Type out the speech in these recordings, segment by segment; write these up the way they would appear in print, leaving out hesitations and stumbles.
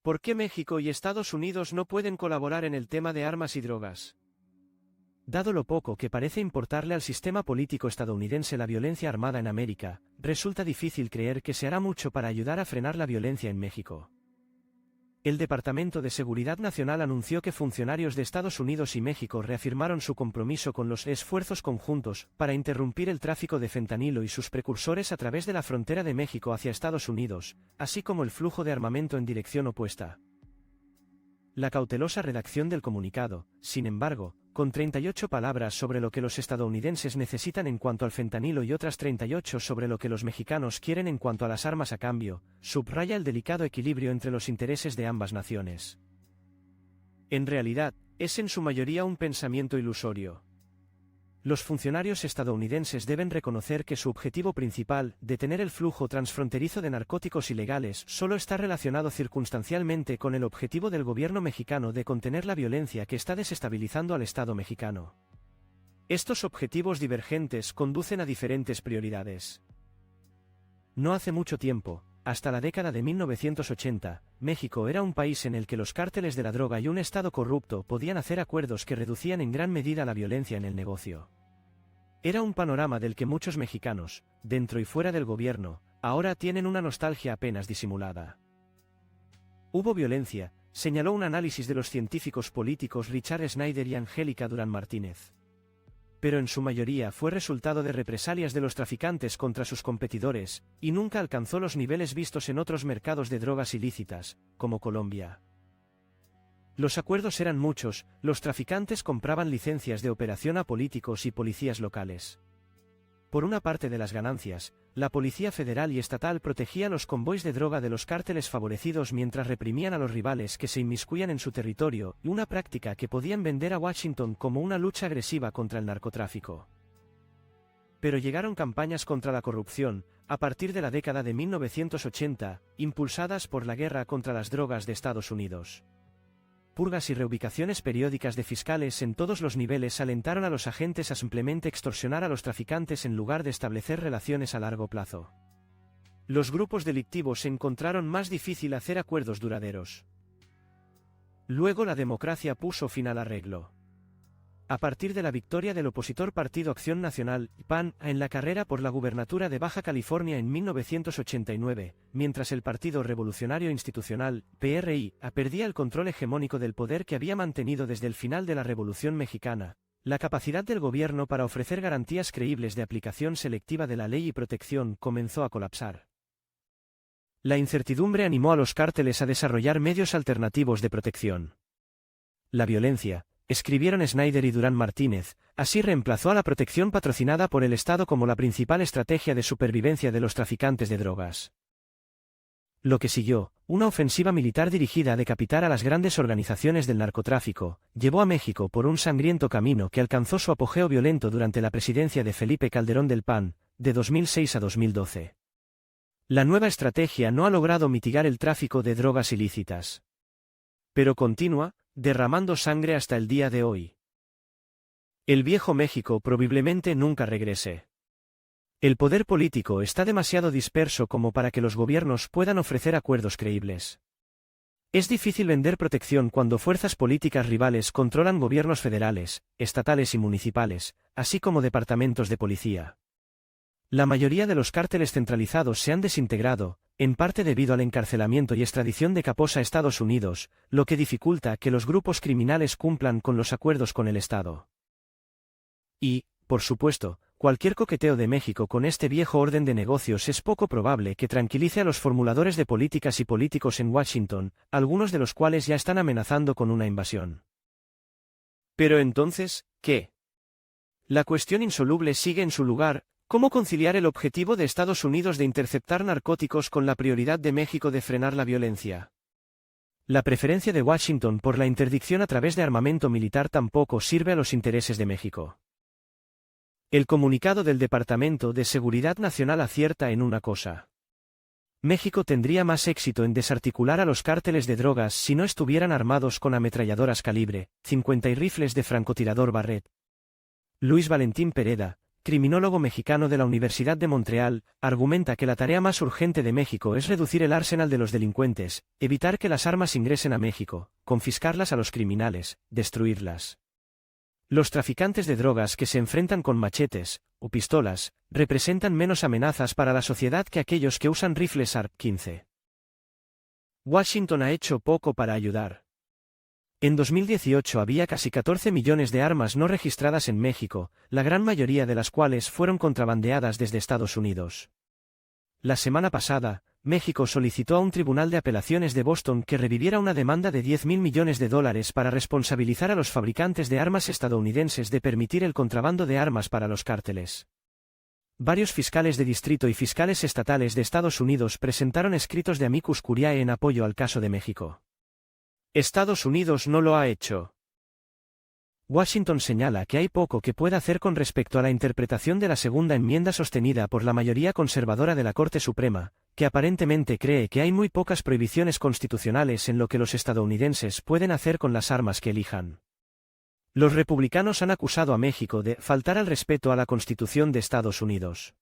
¿Por qué México y Estados Unidos no pueden colaborar en el tema de armas y drogas? Dado lo poco que parece importarle al sistema político estadounidense la violencia armada en América, resulta difícil creer que se hará mucho para ayudar a frenar la violencia en México. El Departamento de Seguridad Nacional anunció que funcionarios de Estados Unidos y México reafirmaron su compromiso con los esfuerzos conjuntos para interrumpir el tráfico de fentanilo y sus precursores a través de la frontera de México hacia Estados Unidos, así como el flujo de armamento en dirección opuesta. La cautelosa redacción del comunicado, sin embargo, con 38 palabras sobre lo que los estadounidenses necesitan en cuanto al fentanilo y otras 38 sobre lo que los mexicanos quieren en cuanto a las armas a cambio, subraya el delicado equilibrio entre los intereses de ambas naciones. En realidad, es en su mayoría un pensamiento ilusorio. Los funcionarios estadounidenses deben reconocer que su objetivo principal, detener el flujo transfronterizo de narcóticos ilegales, solo está relacionado circunstancialmente con el objetivo del gobierno mexicano de contener la violencia que está desestabilizando al Estado mexicano. Estos objetivos divergentes conducen a diferentes prioridades. No hace mucho tiempo, hasta la década de 1980, México era un país en el que los cárteles de la droga y un Estado corrupto podían hacer acuerdos que reducían en gran medida la violencia en el negocio. Era un panorama del que muchos mexicanos, dentro y fuera del gobierno, ahora tienen una nostalgia apenas disimulada. Hubo violencia, señaló un análisis de los científicos políticos Richard Snyder y Angélica Durán Martínez. Pero en su mayoría fue resultado de represalias de los traficantes contra sus competidores, y nunca alcanzó los niveles vistos en otros mercados de drogas ilícitas, como Colombia. Los acuerdos eran muchos, los traficantes compraban licencias de operación a políticos y policías locales. Por una parte de las ganancias, la Policía Federal y Estatal protegía los convoys de droga de los cárteles favorecidos mientras reprimían a los rivales que se inmiscuían en su territorio, y una práctica que podían vender a Washington como una lucha agresiva contra el narcotráfico. Pero llegaron campañas contra la corrupción, a partir de la década de 1980, impulsadas por la guerra contra las drogas de Estados Unidos. Purgas y reubicaciones periódicas de fiscales en todos los niveles alentaron a los agentes a simplemente extorsionar a los traficantes en lugar de establecer relaciones a largo plazo. Los grupos delictivos encontraron más difícil hacer acuerdos duraderos. Luego la democracia puso fin al arreglo. A partir de la victoria del opositor Partido Acción Nacional, PAN, en la carrera por la gubernatura de Baja California en 1989, mientras el Partido Revolucionario Institucional, PRI, perdía el control hegemónico del poder que había mantenido desde el final de la Revolución Mexicana, la capacidad del gobierno para ofrecer garantías creíbles de aplicación selectiva de la ley y protección comenzó a colapsar. La incertidumbre animó a los cárteles a desarrollar medios alternativos de protección. La violencia, escribieron Snyder y Durán Martínez, así reemplazó a la protección patrocinada por el Estado como la principal estrategia de supervivencia de los traficantes de drogas. Lo que siguió, una ofensiva militar dirigida a decapitar a las grandes organizaciones del narcotráfico, llevó a México por un sangriento camino que alcanzó su apogeo violento durante la presidencia de Felipe Calderón del PAN, de 2006 a 2012. La nueva estrategia no ha logrado mitigar el tráfico de drogas ilícitas. Pero continúa, derramando sangre hasta el día de hoy. El viejo México probablemente nunca regrese. El poder político está demasiado disperso como para que los gobiernos puedan ofrecer acuerdos creíbles. Es difícil vender protección cuando fuerzas políticas rivales controlan gobiernos federales, estatales y municipales, así como departamentos de policía. La mayoría de los cárteles centralizados se han desintegrado, en parte debido al encarcelamiento y extradición de capos a Estados Unidos, lo que dificulta que los grupos criminales cumplan con los acuerdos con el Estado. Y, por supuesto, cualquier coqueteo de México con este viejo orden de negocios es poco probable que tranquilice a los formuladores de políticas y políticos en Washington, algunos de los cuales ya están amenazando con una invasión. Pero entonces, ¿qué? La cuestión insoluble sigue en su lugar. ¿Cómo conciliar el objetivo de Estados Unidos de interceptar narcóticos con la prioridad de México de frenar la violencia? La preferencia de Washington por la interdicción a través de armamento militar tampoco sirve a los intereses de México. El comunicado del Departamento de Seguridad Nacional acierta en una cosa. México tendría más éxito en desarticular a los cárteles de drogas si no estuvieran armados con ametralladoras calibre 50 y rifles de francotirador Barrett. Luis Valentín Pereda, criminólogo mexicano de la Universidad de Montreal, argumenta que la tarea más urgente de México es reducir el arsenal de los delincuentes, evitar que las armas ingresen a México, confiscarlas a los criminales, destruirlas. Los traficantes de drogas que se enfrentan con machetes o pistolas representan menos amenazas para la sociedad que aquellos que usan rifles AR-15. Washington ha hecho poco para ayudar. En 2018 había casi 14 millones de armas no registradas en México, la gran mayoría de las cuales fueron contrabandeadas desde Estados Unidos. La semana pasada, México solicitó a un tribunal de apelaciones de Boston que reviviera una demanda de $10.000 millones para responsabilizar a los fabricantes de armas estadounidenses de permitir el contrabando de armas para los cárteles. Varios fiscales de distrito y fiscales estatales de Estados Unidos presentaron escritos de amicus curiae en apoyo al caso de México. Estados Unidos no lo ha hecho. Washington señala que hay poco que pueda hacer con respecto a la interpretación de la segunda enmienda sostenida por la mayoría conservadora de la Corte Suprema, que aparentemente cree que hay muy pocas prohibiciones constitucionales en lo que los estadounidenses pueden hacer con las armas que elijan. Los republicanos han acusado a México de faltar al respeto a la Constitución de Estados Unidos.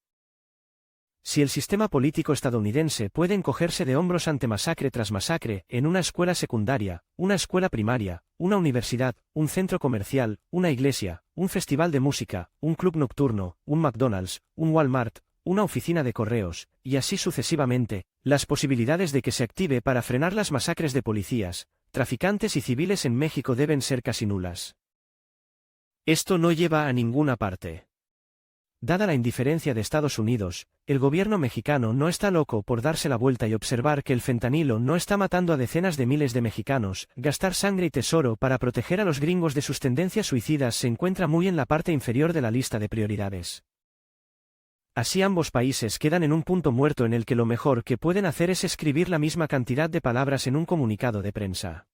Si el sistema político estadounidense puede encogerse de hombros ante masacre tras masacre en una escuela secundaria, una escuela primaria, una universidad, un centro comercial, una iglesia, un festival de música, un club nocturno, un McDonald's, un Walmart, una oficina de correos, y así sucesivamente, las posibilidades de que se active para frenar las masacres de policías, traficantes y civiles en México deben ser casi nulas. Esto no lleva a ninguna parte. Dada la indiferencia de Estados Unidos, el gobierno mexicano no está loco por darse la vuelta y observar que el fentanilo no está matando a decenas de miles de mexicanos. Gastar sangre y tesoro para proteger a los gringos de sus tendencias suicidas se encuentra muy en la parte inferior de la lista de prioridades. Así ambos países quedan en un punto muerto en el que lo mejor que pueden hacer es escribir la misma cantidad de palabras en un comunicado de prensa.